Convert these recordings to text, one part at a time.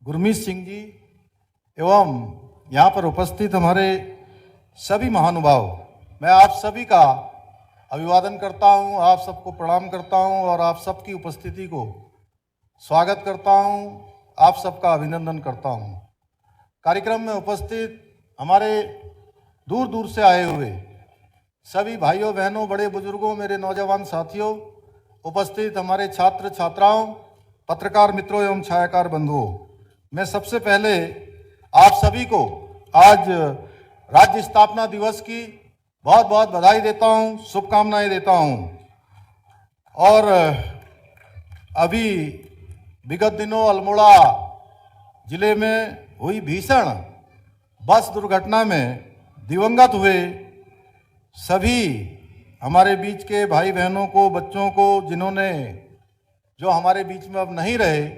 गुरमीत सिंह जी एवं यहाँ पर उपस्थित हमारे सभी महानुभाव, मैं आप सभी का अभिवादन करता हूँ, आप सबको प्रणाम करता हूँ और आप सबकी उपस्थिति को स्वागत करता हूँ, आप सबका अभिनंदन करता हूँ। कार्यक्रम में उपस्थित हमारे दूर दूर से आए हुए सभी भाइयों बहनों, बड़े बुजुर्गों, मेरे नौजवान साथियों, उपस्थित हमारे छात्र छात्राओं, पत्रकार मित्रों एवं छायाकार बंधुओं, मैं सबसे पहले आप सभी को आज राज्य स्थापना दिवस की बहुत बहुत बधाई देता हूं, शुभकामनाएं देता हूं। और अभी विगत दिनों अल्मोड़ा जिले में हुई भीषण बस दुर्घटना में दिवंगत हुए सभी हमारे बीच के भाई बहनों को, बच्चों को, जिन्होंने जो हमारे बीच में अब नहीं रहे,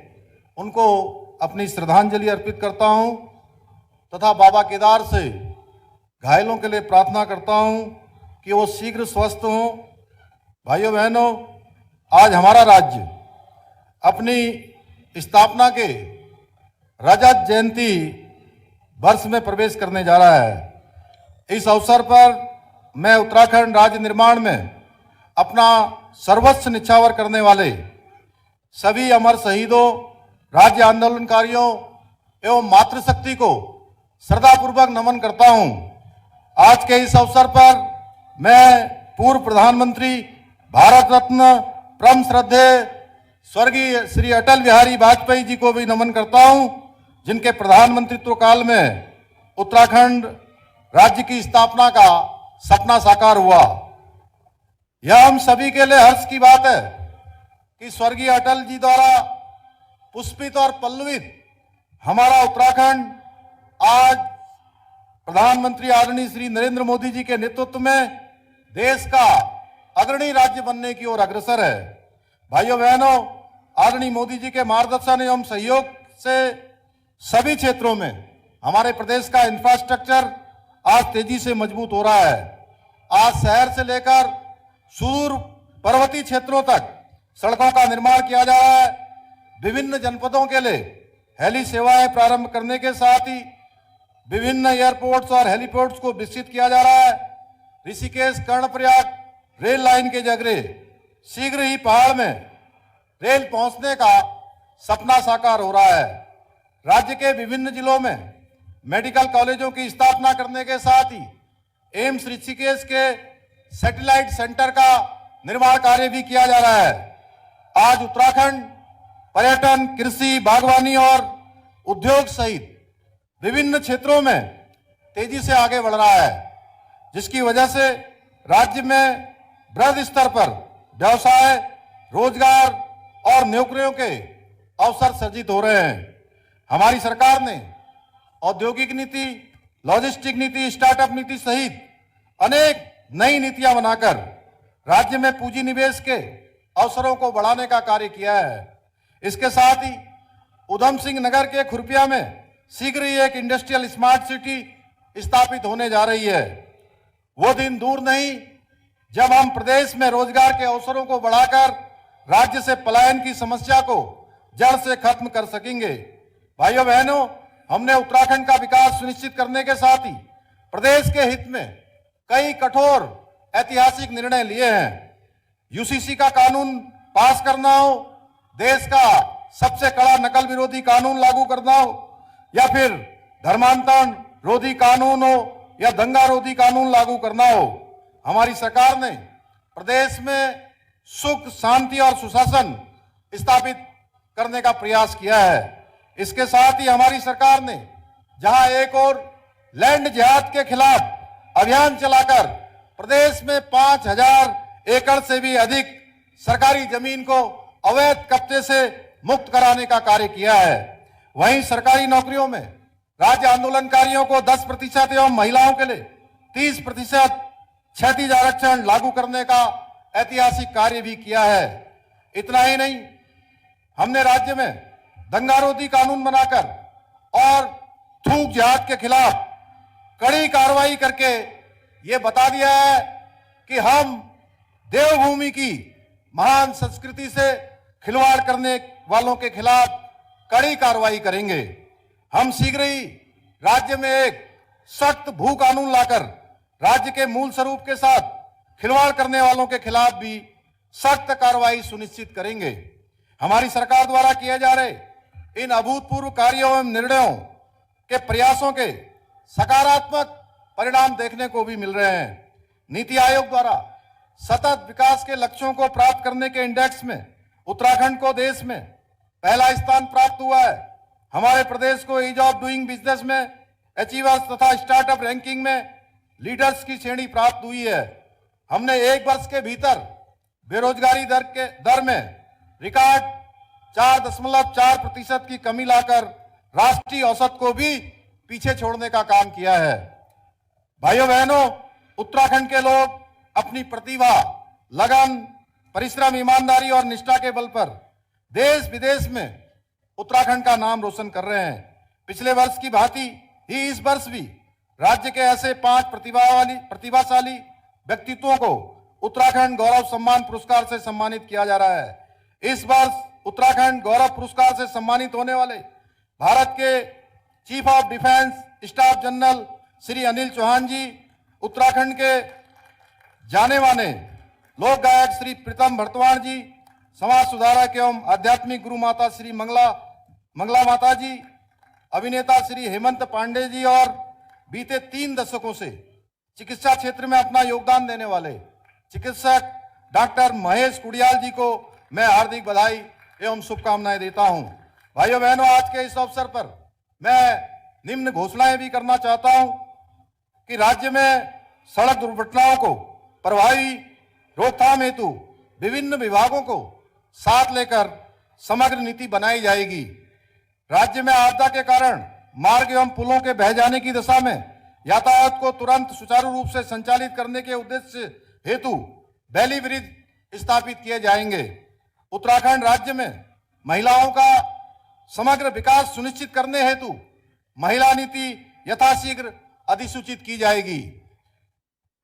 उनको अपनी श्रद्धांजलि अर्पित करता हूं तथा बाबा केदार से घायलों के लिए प्रार्थना करता हूं कि वो शीघ्र स्वस्थ हों। भाइयों बहनों, आज हमारा राज्य अपनी स्थापना के रजत जयंती वर्ष में प्रवेश करने जा रहा है। इस अवसर पर मैं उत्तराखंड राज्य निर्माण में अपना सर्वस्व निछावर करने वाले सभी अमर शहीदों, राज्य आंदोलनकारियों एवं मातृशक्ति को श्रद्धापूर्वक नमन करता हूं। आज के इस अवसर पर मैं पूर्व प्रधानमंत्री, भारत रत्न, परम श्रद्धेय स्वर्गीय श्री अटल बिहारी वाजपेयी जी को भी नमन करता हूं, जिनके प्रधानमंत्रित्व काल में उत्तराखंड राज्य की स्थापना का सपना साकार हुआ। यह हम सभी के लिए हर्ष की बात है कि स्वर्गीय अटल जी द्वारा पुष्पित और पल्लवित हमारा उत्तराखंड आज प्रधानमंत्री आदरणीय श्री नरेंद्र मोदी जी के नेतृत्व में देश का अग्रणी राज्य बनने की ओर अग्रसर है। भाइयों बहनों, आदरणीय मोदी जी के मार्गदर्शन एवं सहयोग से सभी क्षेत्रों में हमारे प्रदेश का इंफ्रास्ट्रक्चर आज तेजी से मजबूत हो रहा है। आज शहर से लेकर सुदूर पर्वतीय क्षेत्रों तक सड़कों का निर्माण किया जा रहा है। विभिन्न जनपदों के लिए हेली सेवाएं प्रारंभ करने के साथ ही विभिन्न एयरपोर्ट्स और हेलीपोर्ट्स को विकसित किया जा रहा है। ऋषिकेश कर्णप्रयाग रेल लाइन के जगह शीघ्र ही पहाड़ में रेल पहुंचने का सपना साकार हो रहा है। राज्य के विभिन्न जिलों में मेडिकल कॉलेजों की स्थापना करने के साथ ही एम्स ऋषिकेश के सैटेलाइट सेंटर का निर्माण कार्य भी किया जा रहा है। आज उत्तराखंड पर्यटन, कृषि, बागवानी और उद्योग सहित विभिन्न क्षेत्रों में तेजी से आगे बढ़ रहा है, जिसकी वजह से राज्य में बृहद स्तर पर व्यवसाय, रोजगार और नौकरियों के अवसर सृजित हो रहे हैं। हमारी सरकार ने औद्योगिक नीति, लॉजिस्टिक नीति, स्टार्टअप नीति सहित अनेक नई नीतियां बनाकर राज्य में पूंजी निवेश के अवसरों को बढ़ाने का कार्य किया है। इसके साथ ही उधम सिंह नगर के खुरपिया में शीघ्र ही एक इंडस्ट्रियल स्मार्ट सिटी स्थापित होने जा रही है। वो दिन दूर नहीं जब हम प्रदेश में रोजगार के अवसरों को बढ़ाकर राज्य से पलायन की समस्या को जड़ से खत्म कर सकेंगे। भाइयों बहनों, हमने उत्तराखंड का विकास सुनिश्चित करने के साथ ही प्रदेश के हित में कई कठोर ऐतिहासिक निर्णय लिए हैं। यूसीसी का कानून पास करना हो, देश का सबसे कड़ा नकल विरोधी कानून लागू करना हो, या फिर धर्मांतरण रोधी कानून हो या दंगा रोधी कानून लागू करना हो, हमारी सरकार ने प्रदेश में सुख, शांति और सुशासन स्थापित करने का प्रयास किया है। इसके साथ ही हमारी सरकार ने जहां एक और लैंड जिहाद के खिलाफ अभियान चलाकर प्रदेश में 5000 एकड़ से भी अधिक सरकारी जमीन को अवैध कब्जे से मुक्त कराने का कार्य किया है। वहीं सरकारी नौकरियों में राज्य आंदोलनकारियों को 10% एवं महिलाओं के लिए 30% क्षैतिज आरक्षण लागू करने का ऐतिहासिक कार्य भी किया है। इतना ही नहीं, हमने राज्य में दंगारोधी कानून बनाकर और थूक जिहाद के खिलाफ कड़ी कार्रवाई करके ये बता दिया है कि हम देवभूमि की महान संस्कृति से खिलवाड़ करने वालों के खिलाफ कड़ी कार्रवाई करेंगे। हम शीघ्र ही राज्य में एक सख्त भू कानून लाकर राज्य के मूल स्वरूप के साथ खिलवाड़ करने वालों के खिलाफ भी सख्त कार्रवाई सुनिश्चित करेंगे। हमारी सरकार द्वारा किए जा रहे इन अभूतपूर्व कार्यों एवं निर्णयों के प्रयासों के सकारात्मक परिणाम देखने को भी मिल रहे हैं। नीति आयोग द्वारा सतत विकास के लक्ष्यों को प्राप्त करने के इंडेक्स में उत्तराखंड को देश में पहला स्थान प्राप्त हुआ है। हमारे प्रदेश को ईज ऑफ डूइंग बिजनेस में अचीवर्स तथा स्टार्टअप रैंकिंग में लीडर्स की श्रेणी प्राप्त हुई है। हमने एक वर्ष के भीतर बेरोजगारी दर में रिकॉर्ड 4.4% की कमी लाकर राष्ट्रीय औसत को भी पीछे छोड़ने का काम किया है। भाइयों बहनों, उत्तराखंड के लोग अपनी प्रतिभा, लगन, परिश्रम, ईमानदारी और निष्ठा के बल पर देश विदेश में उत्तराखंड का नाम रोशन कर रहे हैं। पिछले वर्ष की भांति ही इस वर्ष भी राज्य के ऐसे 5 प्रतिभाशाली व्यक्तित्वों को उत्तराखंड गौरव सम्मान पुरस्कार से सम्मानित किया जा रहा है। इस वर्ष उत्तराखंड गौरव पुरस्कार से सम्मानित होने वाले भारत के chief of defence staff general Shri Anil Chauhan ji, Uttarakhand के जाने माने लोक गायक श्री प्रीतम भरतवाण जी, समाज सुधारक एवं आध्यात्मिक गुरु माता श्री मंगला माता जी, अभिनेता श्री हेमंत पांडे जी और बीते 3 दशकों से चिकित्सा क्षेत्र में अपना योगदान देने वाले चिकित्सक डॉक्टर महेश कुडियाल जी को मैं हार्दिक बधाई एवं शुभकामनाएं देता हूं। भाइयों बहनों, आज के इस अवसर पर मैं निम्न घोषणाएं भी करना चाहता हूं कि राज्य में सड़क दुर्घटनाओं को प्रभावी रोकथाम हेतु विभिन्न विभागों को साथ लेकर समग्र नीति बनाई जाएगी। राज्य में आपदा के कारण मार्ग एवं पुलों के बह जाने की दशा में यातायात को तुरंत सुचारू रूप से संचालित करने के उद्देश्य हेतु बैली ब्रिज स्थापित किए जाएंगे। उत्तराखंड राज्य में महिलाओं का समग्र विकास सुनिश्चित करने हेतु महिला नीति यथाशीघ्र अधिसूचित की जाएगी।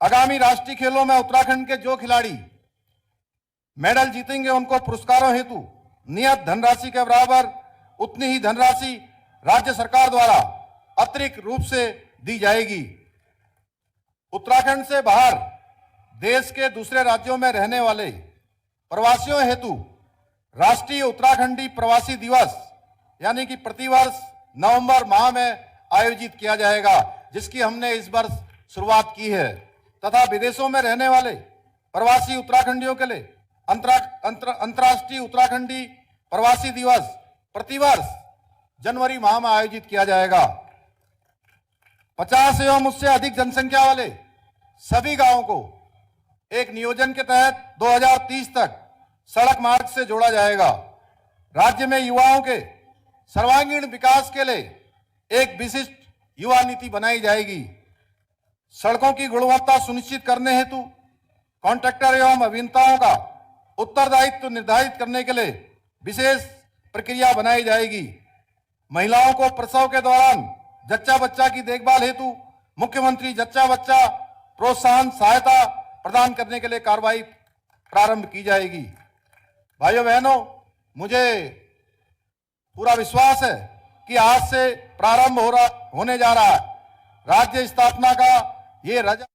आगामी राष्ट्रीय खेलों में उत्तराखंड के जो खिलाड़ी मेडल जीतेंगे उनको पुरस्कारों हेतु नियत धनराशि के बराबर उतनी ही धनराशि राज्य सरकार द्वारा अतिरिक्त रूप से दी जाएगी। उत्तराखंड से बाहर देश के दूसरे राज्यों में रहने वाले प्रवासियों हेतु राष्ट्रीय उत्तराखंडी प्रवासी दिवस यानी कि प्रतिवर्ष नवंबर माह में आयोजित किया जाएगा, जिसकी हमने इस वर्ष शुरुआत की है, तथा विदेशों में रहने वाले प्रवासी उत्तराखंडियों के लिए अंतर्राष्ट्रीय उत्तराखंडी प्रवासी दिवस प्रतिवर्ष जनवरी माह में आयोजित किया जाएगा। 50 एवं उससे अधिक जनसंख्या वाले सभी गांवों को एक नियोजन के तहत 2030 तक सड़क मार्ग से जोड़ा जाएगा। राज्य में युवाओं के सर्वांगीण विकास के लिए एक विशिष्ट युवा नीति बनाई जाएगी। सड़कों की गुणवत्ता सुनिश्चित करने हेतु कॉन्ट्रैक्टर एवं अभियंताओं का उत्तरदायित्व निर्धारित करने के लिए विशेष प्रक्रिया बनाई जाएगी। महिलाओं को प्रसव के दौरान जच्चा बच्चा की देखभाल हेतु मुख्यमंत्री जच्चा बच्चा प्रोत्साहन सहायता प्रदान करने के लिए कार्रवाई प्रारंभ की जाएगी। भाइयों बहनों, मुझे पूरा विश्वास है कि आज से प्रारंभ होने जा रहा है राज्य स्थापना का ये रजा